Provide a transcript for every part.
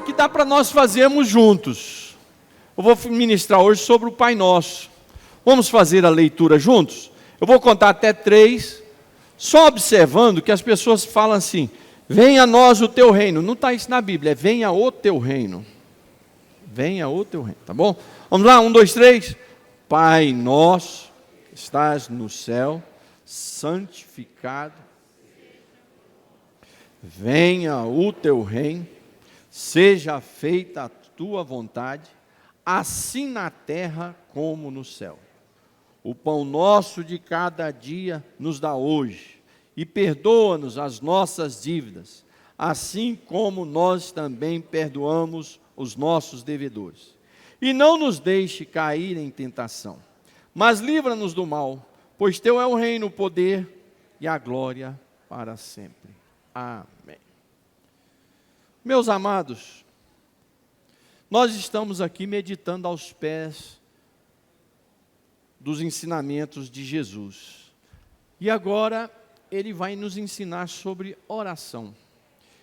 que dá para nós fazermos juntos. Eu vou ministrar hoje sobre o Pai Nosso. Vamos fazer a leitura juntos? Eu vou contar até 3, só observando que as pessoas falam assim: venha a nós o teu reino. Não está isso na Bíblia, é venha o teu reino. Venha o teu reino, tá bom? Vamos lá, 1, 2, 3. Pai nosso, que estás no céu, santificado. Venha o teu reino, seja feita a tua vontade, assim na terra como no céu. O pão nosso de cada dia nos dá hoje, e perdoa-nos as nossas dívidas, assim como nós também perdoamos os nossos devedores. E não nos deixe cair em tentação, mas livra-nos do mal, pois teu é o reino, o poder e a glória para sempre. Amém. Meus amados, nós estamos aqui meditando aos pés dos ensinamentos de Jesus. E agora ele vai nos ensinar sobre oração.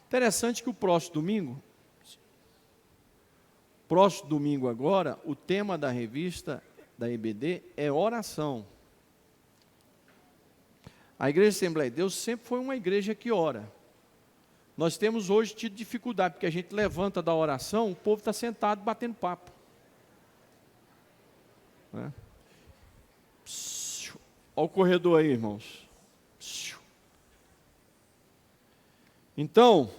Interessante que o próximo domingo agora, o tema da revista da EBD é oração. A Igreja Assembleia de Deus sempre foi uma igreja que ora. Nós temos hoje tido dificuldade, porque a gente levanta da oração, o povo está sentado batendo papo. Né? Olha o corredor aí, irmãos. Então,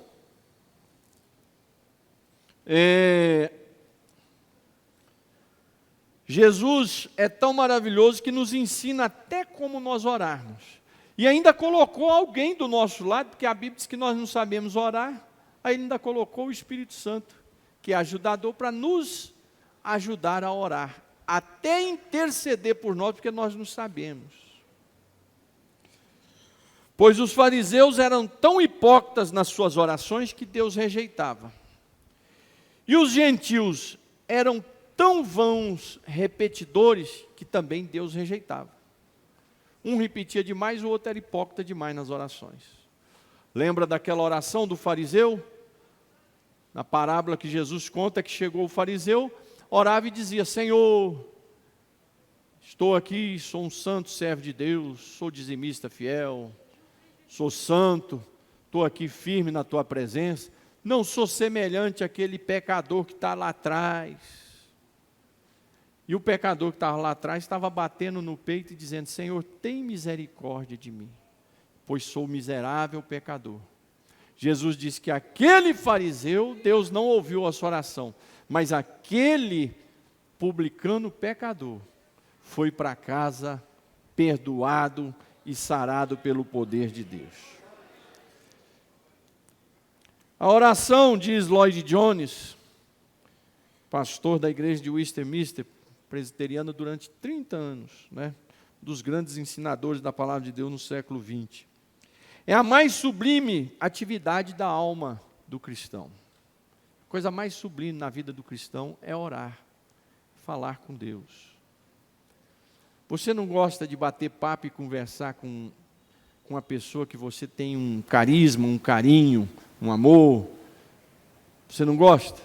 Jesus é tão maravilhoso que nos ensina até como nós orarmos. E ainda colocou alguém do nosso lado, porque a Bíblia diz que nós não sabemos orar, aí ele ainda colocou o Espírito Santo, que é ajudador, para nos ajudar a orar, até interceder por nós, porque nós não sabemos. Pois os fariseus eram tão hipócritas nas suas orações que Deus rejeitava. E os gentios eram tão vãos repetidores que também Deus rejeitava. Um repetia demais, o outro era hipócrita demais nas orações. Lembra daquela oração do fariseu? Na parábola que Jesus conta que chegou o fariseu, orava e dizia: Senhor, estou aqui, sou um santo servo de Deus, sou dizimista fiel, sou santo, estou aqui firme na tua presença, não sou semelhante àquele pecador que está lá atrás. E o pecador que estava lá atrás estava batendo no peito e dizendo: Senhor, tem misericórdia de mim, pois sou miserável pecador. Jesus disse que aquele fariseu, Deus não ouviu a sua oração, mas aquele publicano pecador foi para casa perdoado e sarado pelo poder de Deus. A oração, diz Lloyd Jones, pastor da igreja de Westminster, presbiteriana durante 30 anos, né? Dos grandes ensinadores da palavra de Deus no século XX. É a mais sublime atividade da alma do cristão. A coisa mais sublime na vida do cristão é orar, falar com Deus. Você não gosta de bater papo e conversar com uma pessoa que você tem um carisma, um carinho, um amor? Você não gosta?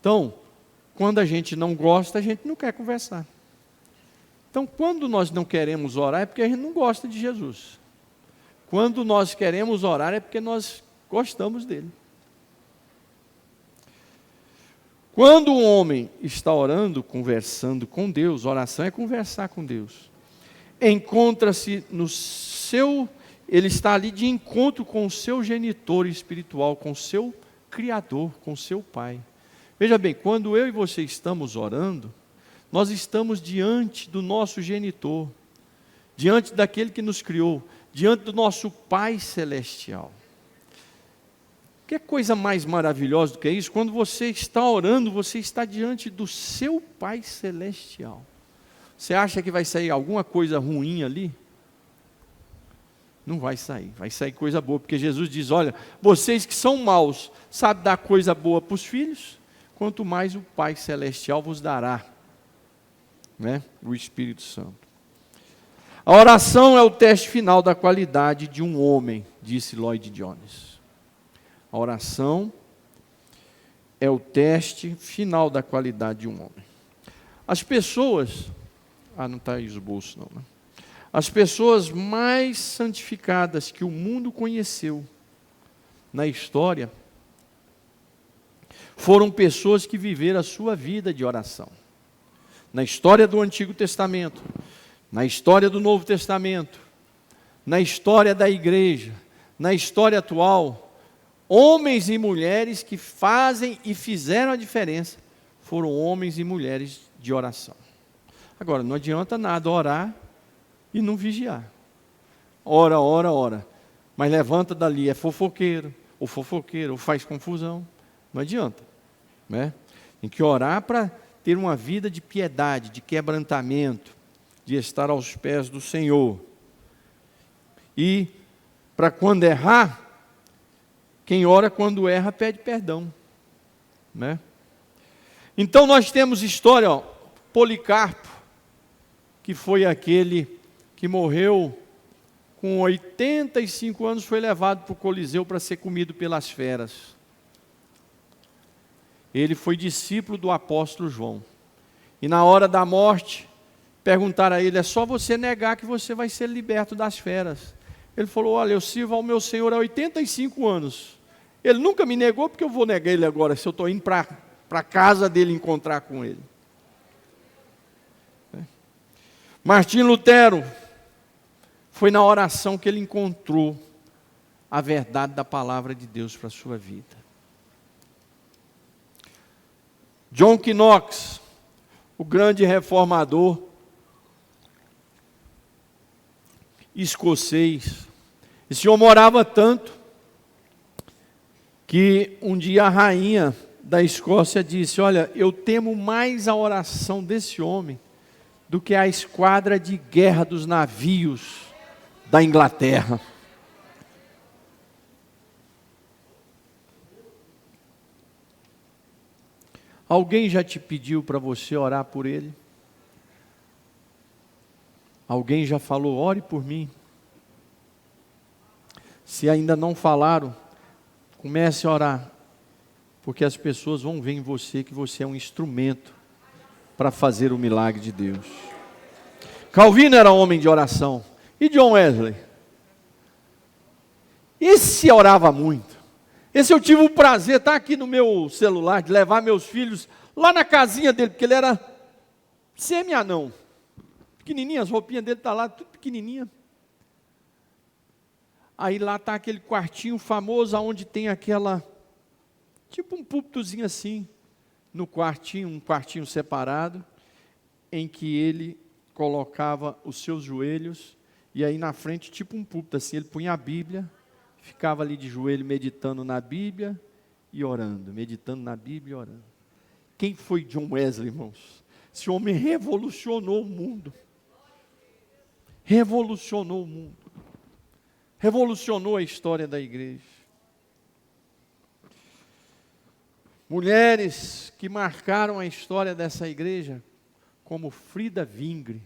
Então, quando a gente não gosta, a gente não quer conversar. Então, quando nós não queremos orar, é porque a gente não gosta de Jesus. Quando nós queremos orar, é porque nós gostamos dele. Quando um homem está orando, conversando com Deus, oração é conversar com Deus, encontra-se no seu, ele está ali de encontro com o seu genitor espiritual, com o seu Criador, com o seu Pai. Veja bem, quando eu e você estamos orando, nós estamos diante do nosso genitor, diante daquele que nos criou, diante do nosso Pai Celestial. Que coisa mais maravilhosa do que isso? Quando você está orando, você está diante do seu Pai Celestial. Você acha que vai sair alguma coisa ruim ali? Não vai sair coisa boa, porque Jesus diz: olha, vocês que são maus, sabem dar coisa boa para os filhos, quanto mais o Pai Celestial vos dará, né? O Espírito Santo. A oração é o teste final da qualidade de um homem, disse Lloyd Jones. A oração é o teste final da qualidade de um homem. As pessoas, não está aí esboço não, né? As pessoas mais santificadas que o mundo conheceu na história foram pessoas que viveram a sua vida de oração. Na história do Antigo Testamento, na história do Novo Testamento, na história da igreja, na história atual, homens e mulheres que fazem e fizeram a diferença foram homens e mulheres de oração. Agora, não adianta nada orar e não vigiar. Ora, ora, ora. Mas levanta dali, é fofoqueiro, ou faz confusão. Não adianta, né? Tem que orar para ter uma vida de piedade, de quebrantamento, de estar aos pés do Senhor. E para quando errar, quem ora quando erra pede perdão, né? Então nós temos história, Policarpo, que foi aquele que morreu com 85 anos, foi levado para o Coliseu para ser comido pelas feras. Ele foi discípulo do apóstolo João. E na hora da morte, perguntaram a ele, é só você negar que você vai ser liberto das feras. Ele falou, olha, eu sirvo ao meu Senhor há 85 anos. Ele nunca me negou, porque eu vou negar ele agora, se eu estou indo para a casa dele encontrar com ele. Martim Lutero, foi na oração que ele encontrou a verdade da palavra de Deus para a sua vida. John Knox, o grande reformador escocês, esse senhor morava tanto que um dia a rainha da Escócia disse, olha, eu temo mais a oração desse homem do que a esquadra de guerra dos navios da Inglaterra. Alguém já te pediu para você orar por ele? Alguém já falou, ore por mim? Se ainda não falaram, comece a orar, porque as pessoas vão ver em você que você é um instrumento para fazer o milagre de Deus. Calvino era homem de oração. E John Wesley? Esse orava muito. Esse eu tive o prazer, está aqui no meu celular, de levar meus filhos lá na casinha dele, porque ele era semi-anão. Pequenininha, as roupinhas dele estão lá, tudo pequenininha. Aí lá está aquele quartinho famoso, onde tem aquela, tipo um púlpitozinho assim, no quartinho, um quartinho separado, em que ele colocava os seus joelhos, e aí na frente, tipo um púlpito assim, ele punha a Bíblia, ficava ali de joelho meditando na Bíblia e orando, meditando na Bíblia e orando. Quem foi John Wesley, irmãos? Esse homem revolucionou o mundo. Revolucionou o mundo. Revolucionou a história da igreja. Mulheres que marcaram a história dessa igreja, como Frida Wingre,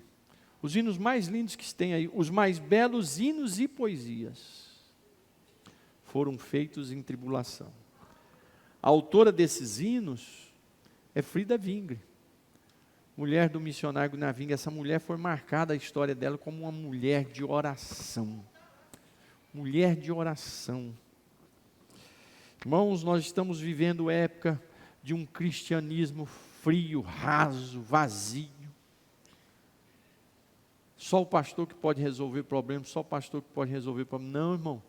os hinos mais lindos que se tem aí, os mais belos hinos e poesias, foram feitos em tribulação. A autora desses hinos é Frida Wingre, mulher do missionário Gunnar Wingre. Essa mulher foi marcada a história dela como uma mulher de oração. Mulher de oração. Irmãos, nós estamos vivendo época de um cristianismo frio, raso, vazio. Só o pastor que pode resolver problemas, só o pastor que pode resolver problemas. Não, irmão.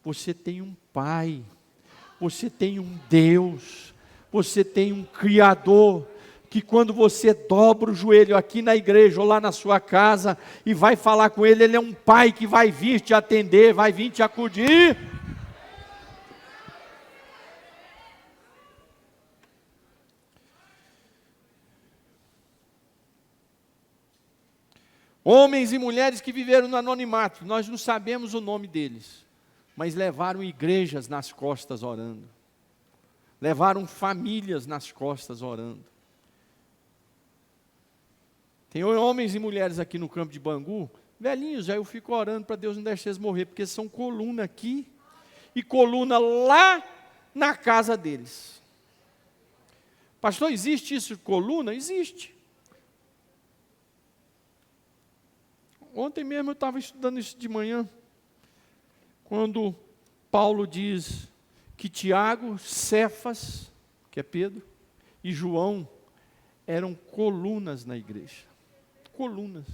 Você tem um Pai, você tem um Deus, você tem um Criador, que quando você dobra o joelho aqui na igreja ou lá na sua casa e vai falar com Ele, Ele é um Pai que vai vir te atender, vai vir te acudir. Homens e mulheres que viveram no anonimato, nós não sabemos o nome deles, mas levaram igrejas nas costas orando, levaram famílias nas costas orando. Tem homens e mulheres aqui no campo de Bangu, velhinhos, já eu fico orando para Deus não deixar eles morrer, porque são coluna aqui e coluna lá na casa deles. Pastor, existe isso, coluna? Existe. Ontem mesmo eu estava estudando isso de manhã, quando Paulo diz que Tiago, Cefas, que é Pedro, e João eram colunas na igreja. Colunas.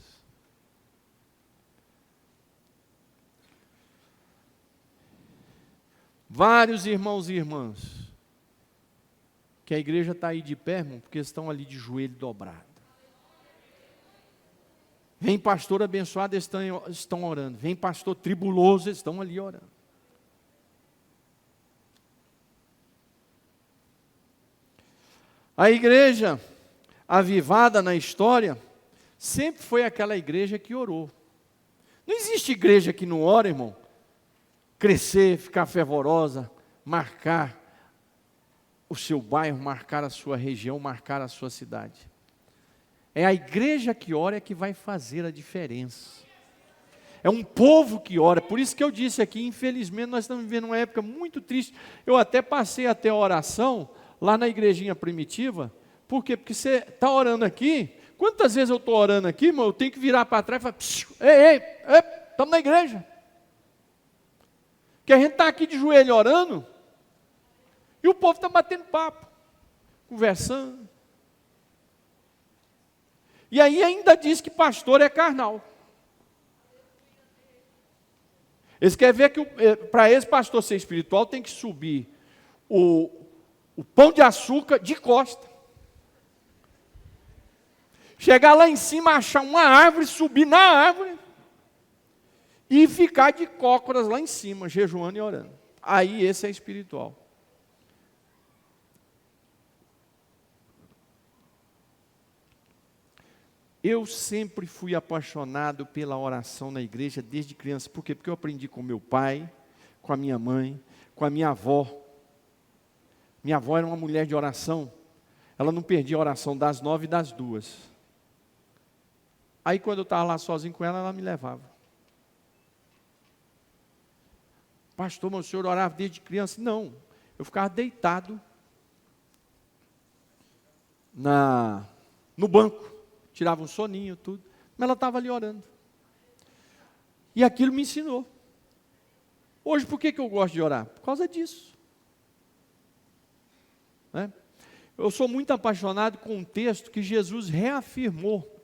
Vários irmãos e irmãs, que a igreja está aí de pé, irmão, porque estão ali de joelho dobrado. Vem pastor abençoado, eles estão orando. Vem pastor tribuloso, eles estão ali orando. A igreja avivada na história sempre foi aquela igreja que orou. Não existe igreja que não ora, irmão. Crescer, ficar fervorosa, marcar o seu bairro, marcar a sua região, marcar a sua cidade. É a igreja que ora é que vai fazer a diferença. É um povo que ora. Por isso que eu disse aqui, infelizmente, nós estamos vivendo uma época muito triste. Eu até passei até a oração lá na igrejinha primitiva. Por quê? Porque você está orando aqui. Quantas vezes eu estou orando aqui, irmão, eu tenho que virar para trás e falar, ei, estamos na igreja. Que a gente está aqui de joelho orando, e o povo está batendo papo, conversando. E aí ainda diz que pastor é carnal. Eles querem ver que para esse pastor ser espiritual tem que subir o pão de açúcar de costa. Chegar lá em cima, achar uma árvore, subir na árvore e ficar de cócoras lá em cima, jejuando e orando. Aí esse é espiritual. Eu sempre fui apaixonado pela oração na igreja desde criança. Por quê? Porque eu aprendi com meu pai, com a minha mãe, com a minha avó. Minha avó era uma mulher de oração. Ela não perdia a oração das 9 e das 2. Aí quando eu estava lá sozinho com ela, ela me levava. Pastor, mas o senhor orava desde criança? Não, eu ficava deitado no banco, tirava um soninho, tudo, mas ela estava ali orando. E aquilo me ensinou. Hoje, por que eu gosto de orar? Por causa disso. Né? Eu sou muito apaixonado com um texto que Jesus reafirmou.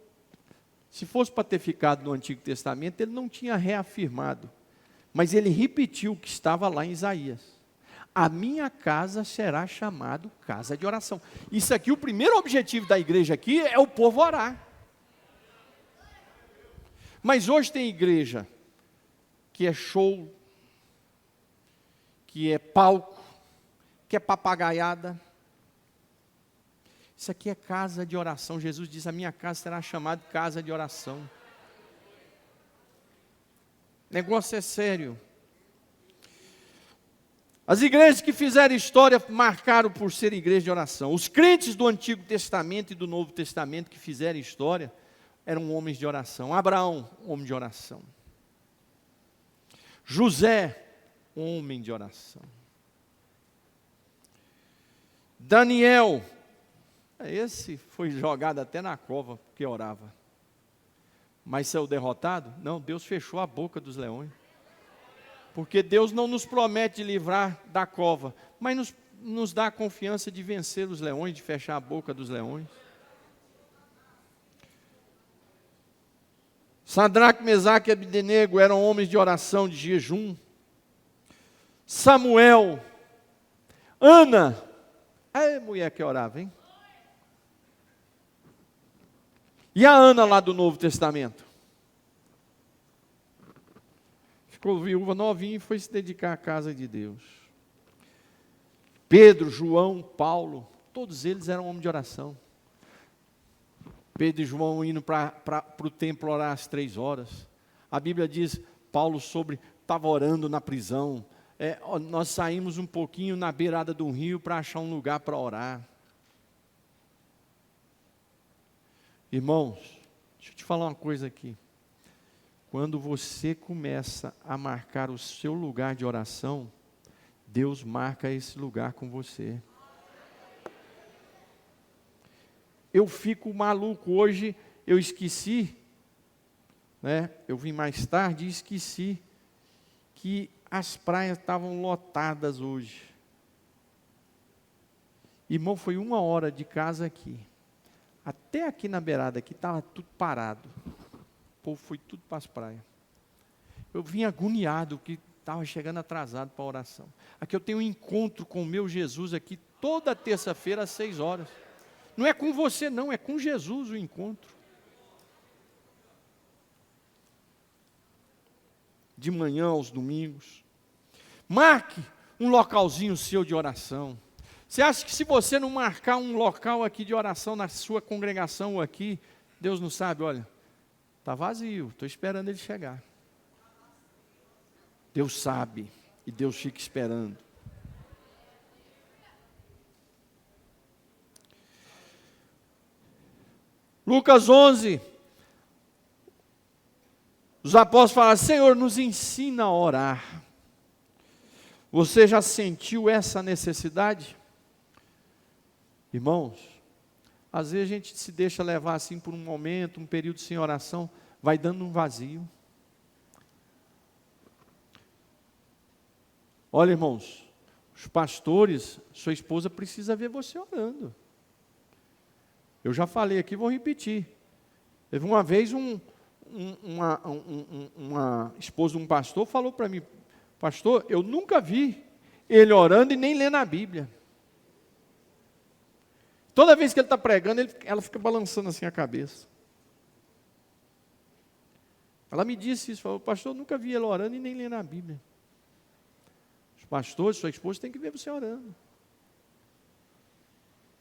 Se fosse para ter ficado no Antigo Testamento, ele não tinha reafirmado. Mas ele repetiu o que estava lá em Isaías. A minha casa será chamada casa de oração. Isso aqui, o primeiro objetivo da igreja aqui é o povo orar. Mas hoje tem igreja que é show, que é palco, que é papagaiada. Isso aqui é casa de oração. Jesus diz, a minha casa será chamada casa de oração. O negócio é sério. As igrejas que fizeram história marcaram por ser igreja de oração. Os crentes do Antigo Testamento e do Novo Testamento que fizeram história eram homens de oração. Abraão, homem de oração. José, homem de oração. Daniel, esse foi jogado até na cova porque orava. Mas saiu derrotado? Não, Deus fechou a boca dos leões. Porque Deus não nos promete livrar da cova, mas nos dá a confiança de vencer os leões, de fechar a boca dos leões. Sadraque, Mesaque e Abdenego eram homens de oração, de jejum. Samuel, Ana, mulher que orava, hein? E a Ana lá do Novo Testamento? Ficou viúva novinha e foi se dedicar à casa de Deus. Pedro, João, Paulo, todos eles eram homens de oração. Pedro e João indo para o templo orar às 3 horas. A Bíblia diz, Paulo estava orando na prisão. Nós saímos um pouquinho na beirada de um rio para achar um lugar para orar. Irmãos, deixa eu te falar uma coisa aqui. Quando você começa a marcar o seu lugar de oração, Deus marca esse lugar com você. eu fico maluco. Hoje eu esqueci, né? Eu vim mais tarde e esqueci que as praias estavam lotadas hoje. Irmão, foi 1 hora de casa aqui. Até aqui na beirada, aqui estava tudo parado. O povo foi tudo para as praias. Eu vim agoniado, que estava chegando atrasado para a oração. Aqui eu tenho um encontro com o meu Jesus aqui, toda terça-feira às 6 horas. Não é com você não, é com Jesus o encontro. De manhã aos domingos. Marque um localzinho seu de oração. Você acha que se você não marcar um local aqui de oração na sua congregação ou aqui, Deus não sabe? Olha, está vazio, estou esperando ele chegar. Deus sabe e Deus fica esperando. Lucas 11, os apóstolos falam: Senhor, nos ensina a orar. Você já sentiu essa necessidade? Irmãos, às vezes a gente se deixa levar assim por um momento, um período sem oração, vai dando um vazio. Olha, irmãos, os pastores, sua esposa precisa ver você orando. Eu já falei aqui, vou repetir. Teve uma vez uma esposa de um pastor falou para mim: pastor, eu nunca vi ele orando e nem lendo a Bíblia. Toda vez que ele está pregando, ela fica balançando assim a cabeça. Ela me disse isso, falou: pastor, eu nunca vi ele orando e nem lendo a Bíblia. Os pastores, sua esposa tem que ver você orando.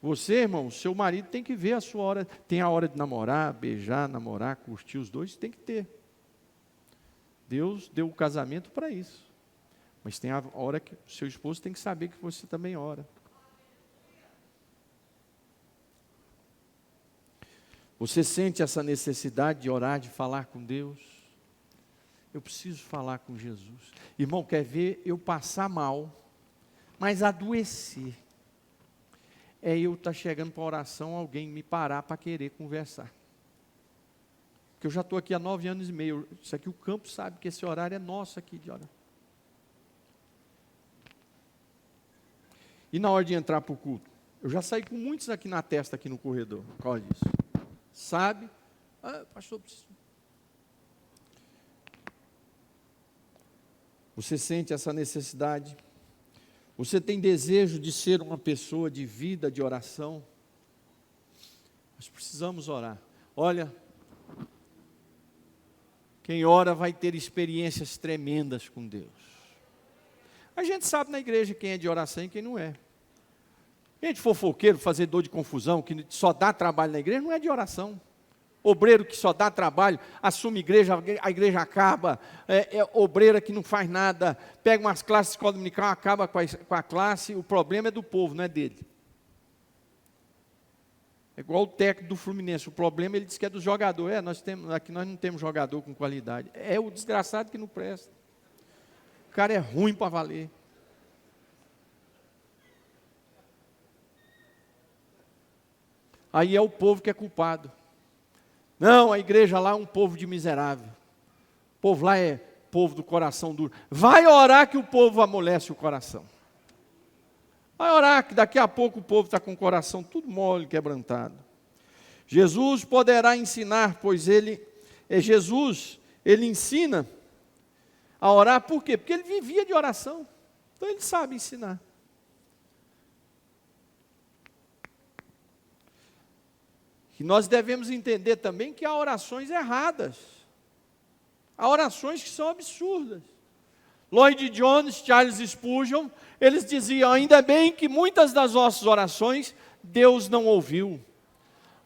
Você, irmão, seu marido tem que ver a sua hora. Tem a hora de namorar, beijar, namorar, curtir, os dois tem que ter. Deus deu o casamento para isso. Mas tem a hora que o seu esposo tem que saber que você também ora. Você sente essa necessidade de orar, de falar com Deus? Eu preciso falar com Jesus. Irmão, quer ver eu passar mal, mas adoecer? É eu estar chegando para a oração, alguém me parar para querer conversar. Porque eu já estou aqui há 9 anos e meio. Isso aqui o campo sabe que esse horário é nosso aqui de orar. E na hora de entrar para o culto? Eu já saí com muitos aqui na testa, aqui no corredor, por causa disso. Sabe? Pastor, preciso. Você sente essa necessidade? Você tem desejo de ser uma pessoa de vida, de oração? Nós precisamos orar. Olha, quem ora vai ter experiências tremendas com Deus. A gente sabe na igreja quem é de oração e quem não é. Gente fofoqueiro, fazedor de confusão, que só dá trabalho na igreja, não é de oração. Obreiro que só dá trabalho, assume igreja, a igreja acaba. Obreira que não faz nada, pega umas classes de escola dominical, acaba com a classe. O problema é do povo, não é dele. É igual o técnico do Fluminense. O problema, ele diz que é dos jogadores. Aqui nós não temos jogador com qualidade. É o desgraçado que não presta. O cara é ruim para valer. Aí é o povo que é culpado. Não, a igreja lá é um povo de miserável. O povo lá é povo do coração duro. Vai orar que o povo amolece o coração. Vai orar que daqui a pouco o povo está com o coração tudo mole, quebrantado. Jesus poderá ensinar, pois ele ensina a orar. Por quê? Porque ele vivia de oração. Então ele sabe ensinar. E nós devemos entender também que há orações erradas. Há orações que são absurdas. Lloyd Jones, Charles Spurgeon, eles diziam: ainda bem que muitas das nossas orações Deus não ouviu.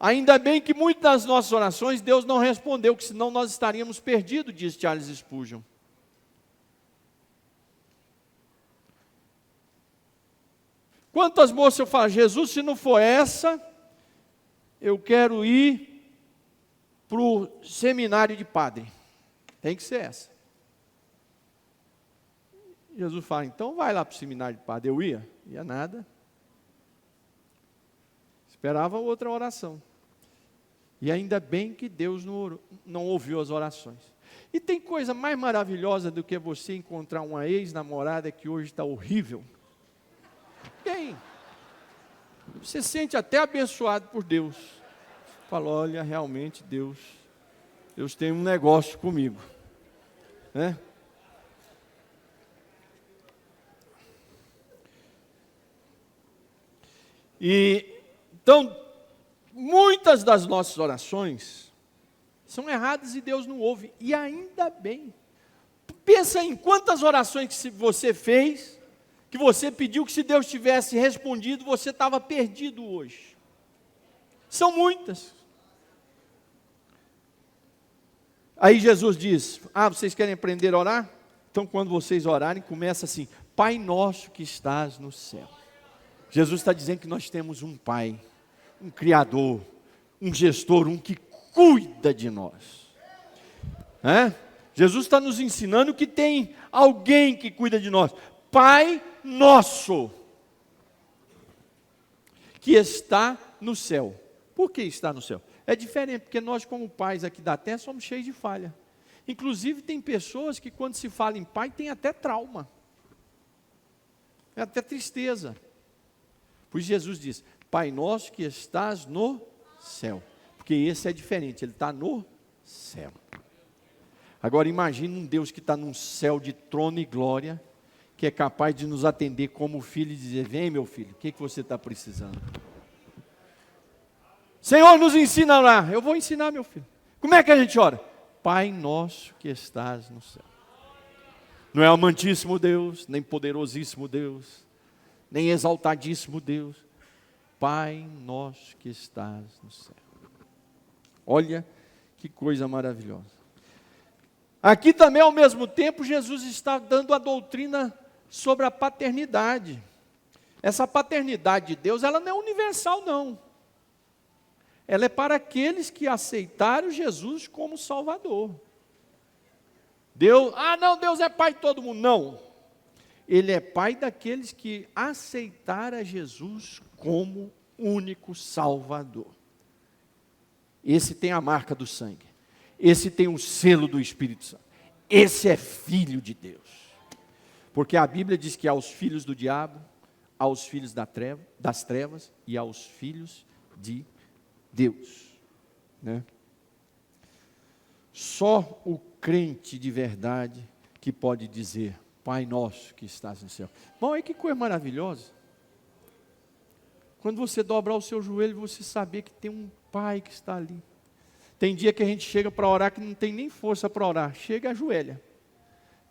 Ainda bem que muitas das nossas orações Deus não respondeu, que senão nós estaríamos perdidos, diz Charles Spurgeon. Quantas moças eu falo: Jesus, se não for essa, eu quero ir para o seminário de padre. Tem que ser essa. Jesus fala: então vai lá para o seminário de padre. Eu ia nada. Esperava outra oração. E ainda bem que Deus não ouviu as orações. E tem coisa mais maravilhosa do que você encontrar uma ex-namorada que hoje está horrível? Tem. Você se sente até abençoado por Deus. Fala, olha, realmente Deus tem um negócio comigo. Né? Então, muitas das nossas orações são erradas e Deus não ouve. E ainda bem. Pensa em quantas orações que você fez, que você pediu que se Deus tivesse respondido, você estava perdido hoje. São muitas. Aí Jesus diz, vocês querem aprender a orar? Então quando vocês orarem, começa assim, Pai nosso que estás no céu. Jesus está dizendo que nós temos um Pai, um Criador, um gestor, um que cuida de nós. Jesus está nos ensinando que tem alguém que cuida de nós. Pai nosso, que está no céu. Por que está no céu? É diferente, porque nós como pais aqui da terra somos cheios de falha. Inclusive tem pessoas que quando se fala em pai, tem até trauma. É até tristeza. Pois Jesus diz, Pai nosso que estás no céu. Porque esse é diferente, ele está no céu. Agora imagine um Deus que está num céu de trono e glória, que é capaz de nos atender como filho e dizer, vem meu filho, o que você está precisando? Senhor, nos ensina a orar. Eu vou ensinar, meu filho. Como é que a gente ora? Pai nosso que estás no céu. Não é amantíssimo Deus, nem poderosíssimo Deus, nem exaltadíssimo Deus. Pai nosso que estás no céu. Olha que coisa maravilhosa. Aqui também, ao mesmo tempo, Jesus está dando a doutrina sobre a paternidade. Essa paternidade de Deus, ela não é universal, não. Ela é para aqueles que aceitaram Jesus como Salvador. Deus é pai de todo mundo. Não. Ele é pai daqueles que aceitaram Jesus como único Salvador. Esse tem a marca do sangue. Esse tem o selo do Espírito Santo. Esse é filho de Deus. Porque a Bíblia diz que aos filhos do diabo, aos filhos das trevas e aos filhos de Deus. Né? Só o crente de verdade que pode dizer, Pai nosso que estás no céu. Bom, aí que coisa maravilhosa. Quando você dobrar o seu joelho, você saber que tem um Pai que está ali. Tem dia que a gente chega para orar que não tem nem força para orar. Chega e ajoelha.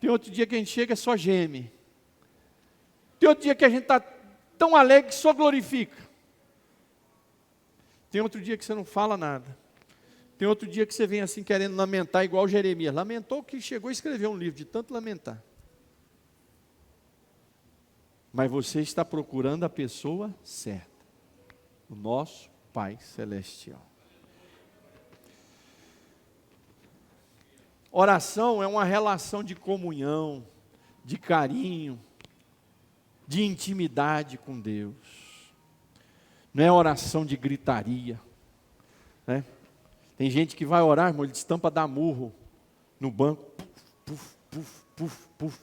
Tem outro dia que a gente chega e só geme. Tem outro dia que a gente está tão alegre que só glorifica. Tem outro dia que você não fala nada. Tem outro dia que você vem assim querendo lamentar igual Jeremias. Lamentou que chegou a escrever um livro de tanto lamentar. Mas você está procurando a pessoa certa. O nosso Pai Celestial. Oração é uma relação de comunhão, de carinho, de intimidade com Deus. Não é oração de gritaria. Né? Tem gente que vai orar, irmão, ele estampa dar murro no banco. Puf, puf, puf, puf.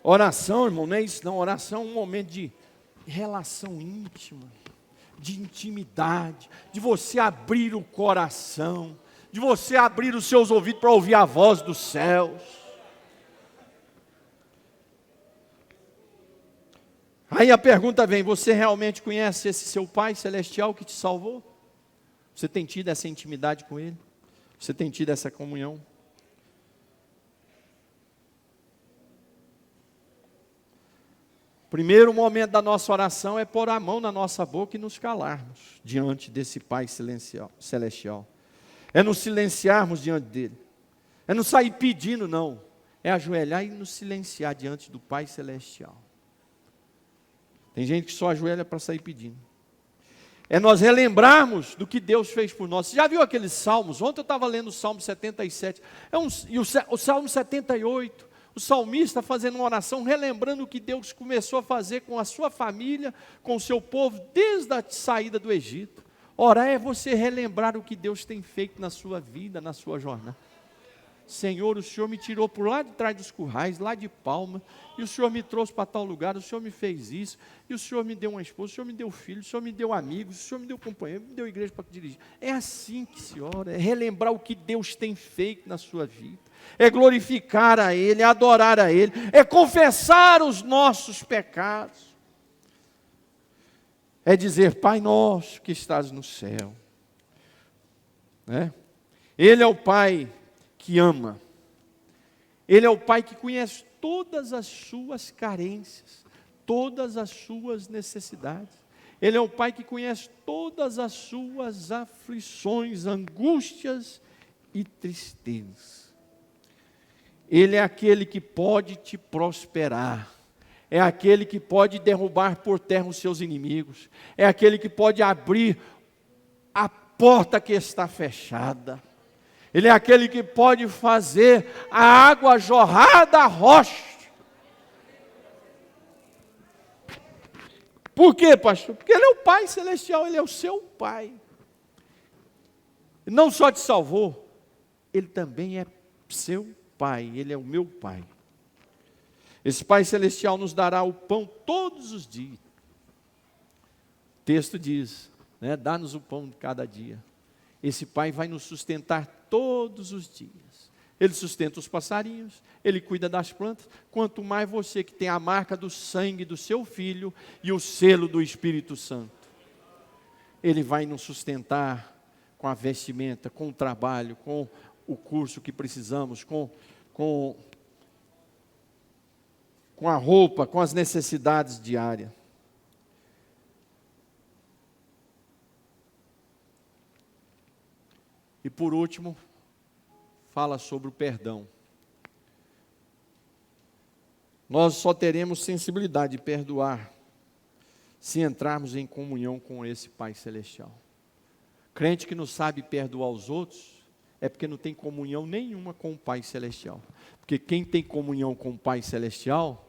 Oração, irmão, não é isso não. Oração é um momento de relação íntima, de intimidade, de você abrir o coração, de você abrir os seus ouvidos para ouvir a voz dos céus. Aí a pergunta vem, você realmente conhece esse seu Pai Celestial que te salvou? Você tem tido essa intimidade com Ele? Você tem tido essa comunhão? Primeiro momento da nossa oração é pôr a mão na nossa boca e nos calarmos diante desse Pai Celestial. É nos silenciarmos diante dele. É não sair pedindo, não. É ajoelhar e nos silenciar diante do Pai Celestial. Tem gente que só ajoelha para sair pedindo. É nós relembrarmos do que Deus fez por nós. Você já viu aqueles salmos? Ontem eu estava lendo o Salmo 77. E o Salmo 78. O salmista fazendo uma oração, relembrando o que Deus começou a fazer com a sua família, com o seu povo, desde a saída do Egito. Orar é você relembrar o que Deus tem feito na sua vida, na sua jornada. Senhor, o Senhor me tirou por lá de trás dos currais, lá de Palma, e o Senhor me trouxe para tal lugar, o Senhor me fez isso, e o Senhor me deu uma esposa, o Senhor me deu filho, o Senhor me deu amigos, o Senhor me deu companheiro, me deu igreja para dirigir. É assim que se ora, é relembrar o que Deus tem feito na sua vida, é glorificar a Ele, é adorar a Ele, é confessar os nossos pecados, é dizer, Pai nosso que estás no céu, né? Ele é o Pai que ama, Ele é o Pai que conhece todas as suas carências, todas as suas necessidades, Ele é o Pai que conhece todas as suas aflições, angústias e tristezas. Ele é aquele que pode te prosperar, é aquele que pode derrubar por terra os seus inimigos, é aquele que pode abrir a porta que está fechada, Ele é aquele que pode fazer a água jorrar da rocha. Por quê, pastor? Porque Ele é o Pai Celestial, Ele é o seu Pai. Não só te salvou, Ele também é seu Pai, Ele é o meu Pai. Esse Pai Celestial nos dará o pão todos os dias. O texto diz, né, dá-nos o pão de cada dia. Esse Pai vai nos sustentar todos os dias. Ele sustenta os passarinhos, Ele cuida das plantas. Quanto mais você que tem a marca do sangue do seu Filho e o selo do Espírito Santo. Ele vai nos sustentar com a vestimenta, com o trabalho, com o curso que precisamos, com a roupa, com as necessidades diárias. E por último, fala sobre o perdão. Nós só teremos sensibilidade de perdoar se entrarmos em comunhão com esse Pai Celestial. Crente que não sabe perdoar os outros, é porque não tem comunhão nenhuma com o Pai Celestial. Porque quem tem comunhão com o Pai Celestial,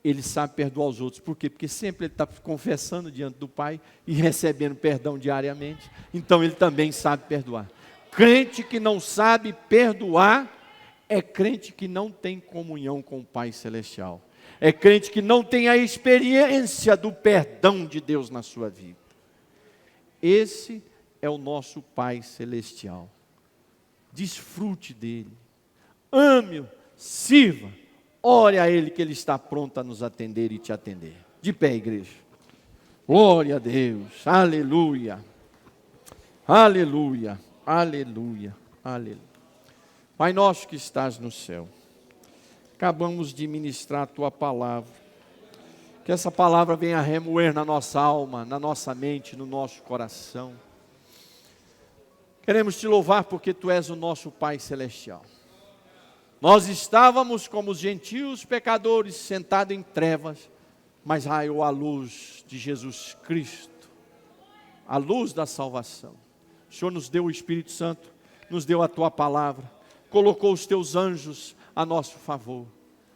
ele sabe perdoar os outros. Por quê? Porque sempre ele está confessando diante do Pai e recebendo perdão diariamente. Então ele também sabe perdoar. Crente que não sabe perdoar, é crente que não tem comunhão com o Pai Celestial. É crente que não tem a experiência do perdão de Deus na sua vida. Esse é o nosso Pai Celestial. Desfrute dele. Ame-o, sirva. Ore a Ele que Ele está pronto a nos atender e te atender. De pé, igreja. Glória a Deus. Aleluia. Aleluia. Aleluia. Aleluia. Pai nosso que estás no céu, acabamos de ministrar a Tua palavra. Que essa palavra venha remoer na nossa alma, na nossa mente, no nosso coração. Queremos Te louvar porque Tu és o nosso Pai Celestial. Nós estávamos como os gentios pecadores, sentados em trevas, mas raiou a luz de Jesus Cristo, a luz da salvação. O Senhor nos deu o Espírito Santo, nos deu a Tua palavra, colocou os Teus anjos a nosso favor,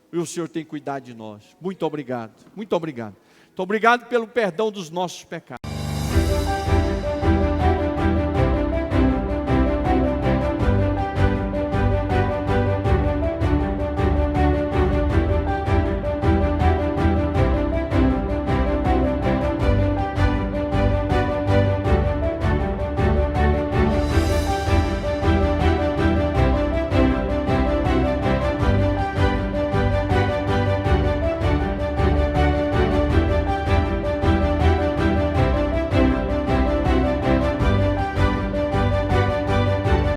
e o Senhor tem cuidado de nós. Muito obrigado, muito obrigado. Muito obrigado pelo perdão dos nossos pecados.